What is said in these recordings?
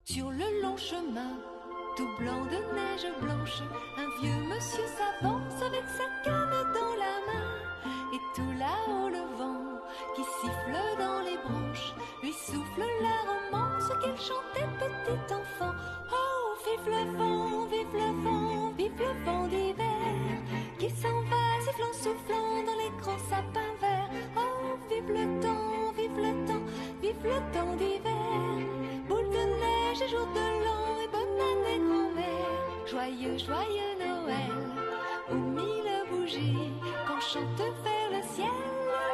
Sur le long chemin, tout blanc de neige blanche, un vieux monsieur s'avance avec sa canne dans la main. Et tout là-haut le vent qui siffle dans les branches lui souffle la romance qu'elle chantait petit enfant. Oh, vive le vent, vive le vent, vive le vent d'hiver qui s'en va sifflant, soufflant dans les grands sapins verts. Oh, vive le temps, vive le temps, vive le temps d'hiver. Boule de neige et jour de l'an et bonne année grand-mère. Joyeux, joyeux Noël, aux mille bougies, quand chante vers le ciel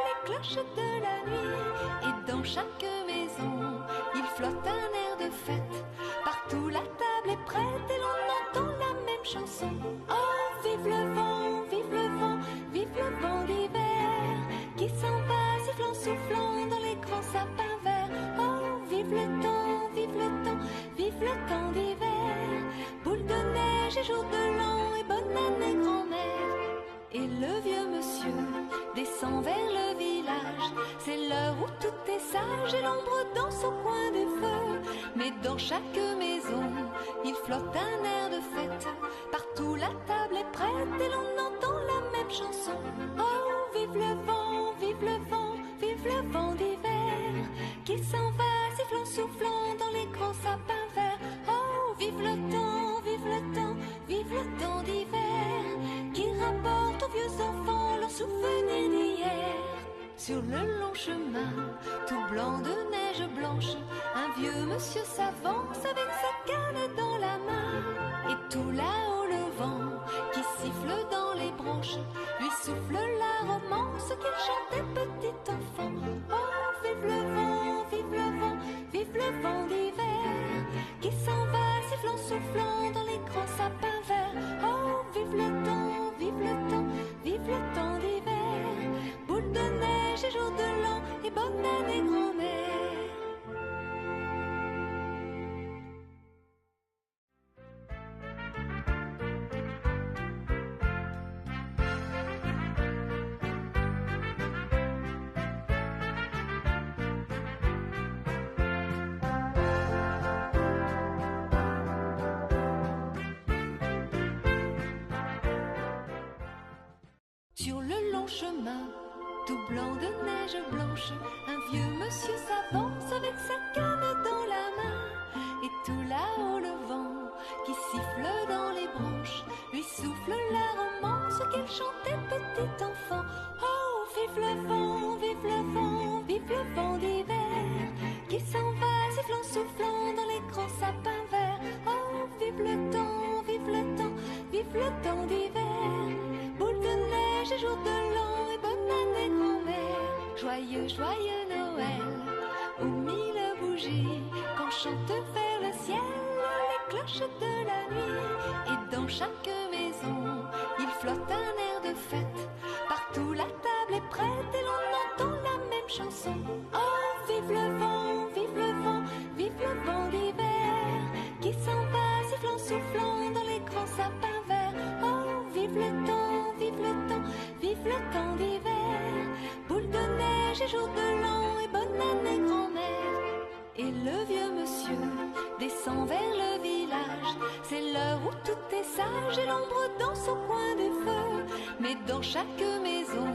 les cloches de la nuit. Et dans chaque maison, il flotte un air de fête. Partout la table est prête et l'on entend la même chanson. Oh, vive le vent, vive le vent, vive le vent d'hiver qui s'en va sifflant, soufflant dans les grands sapins verts. Oh, vive le temps, vive le temps, vive le temps d'hiver. Boule de neige et jour de l'an et bonne année grand-mère. Et le vieux monsieur descend vers le village. C'est l'heure où tout est sage et l'ombre danse au coin du feu. Mais dans chaque maison, il flotte un air de fête. Partout la table est prête et l'on entend la même chanson. Oh, vive le vent, vive le vent, vive le vent d'hiver qui s'en va sifflant, soufflant dans les grands sapins verts. Oh, vive le temps, vive le temps, vive le temps d'hiver qui rapporte aux vieux enfants leurs souvenirs d'hier. Sur le long chemin, tout blanc de neige blanche, un vieux monsieur s'avance avec sa canne dans la main. Et tout là-haut le vent qui siffle dans les branches lui souffle la romance qu'il chantait petit enfant. Oh, vive le vent, vive le vent, vive le vent d'hiver qui s'en va sifflant, soufflant dans les grands sapins verts. Oh, vive le temps, vive le temps, vive le temps d'hiver. Boule de neige et jour de l'an et bonne année grand-mère. Sur le long chemin, tout blanc de neige blanche, un vieux monsieur s'avance avec sa canne dans la main. Et tout là-haut le vent qui siffle dans les branches lui souffle la romance qu'elle chantait petit enfant. Oh, vive le vent, vive le vent, vive le vent d'hiver qui s'en va sifflant, soufflant dans les grands sapins verts. Oh, vive le temps, vive le temps, vive le temps d'hiver. Boule de neige et jour de l'an et bonne année grand-mère. Joyeux, joyeux Noël, aux mille bougies, quand chante vers le ciel les cloches de la nuit. Et dans chaque maison, il flotte un air de fête. Partout la table est prête et l'on entend la même chanson. Oh, vive le vent, vive le vent, vive le vent d'hiver qui s'en va sifflant, soufflant dans les grands sapins verts. Oh, vive le temps, vive le temps, vive le temps d'hiver. Boule de neige et jour de l'an et bonne année grand-mère. Et le vieux monsieur descend vers le village. C'est l'heure où tout est sage et l'ombre danse au coin du feu. Mais dans chaque maison,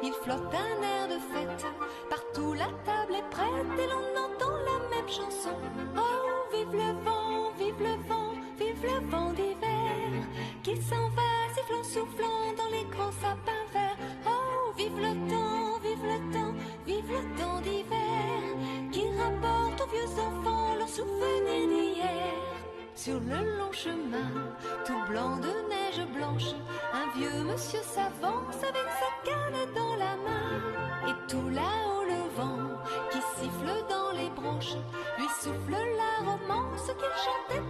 il flotte un air de fête. Partout la table est prête et l'on entend la même chanson. Oh, vive le vent, vive le vent, vive le vent d'hiver qui s'en va sifflant, soufflant dans les grands sapins verts. Oh, vive le temps, vive le temps, vive le temps d'hiver qui rapporte aux vieux enfants leurs souvenirs d'hier. Sur le long chemin, tout blanc de neige blanche, un vieux monsieur s'avance avec sa canne dans la main. Et tout là-haut le vent qui siffle dans les branches lui souffle la romance qu'il chantait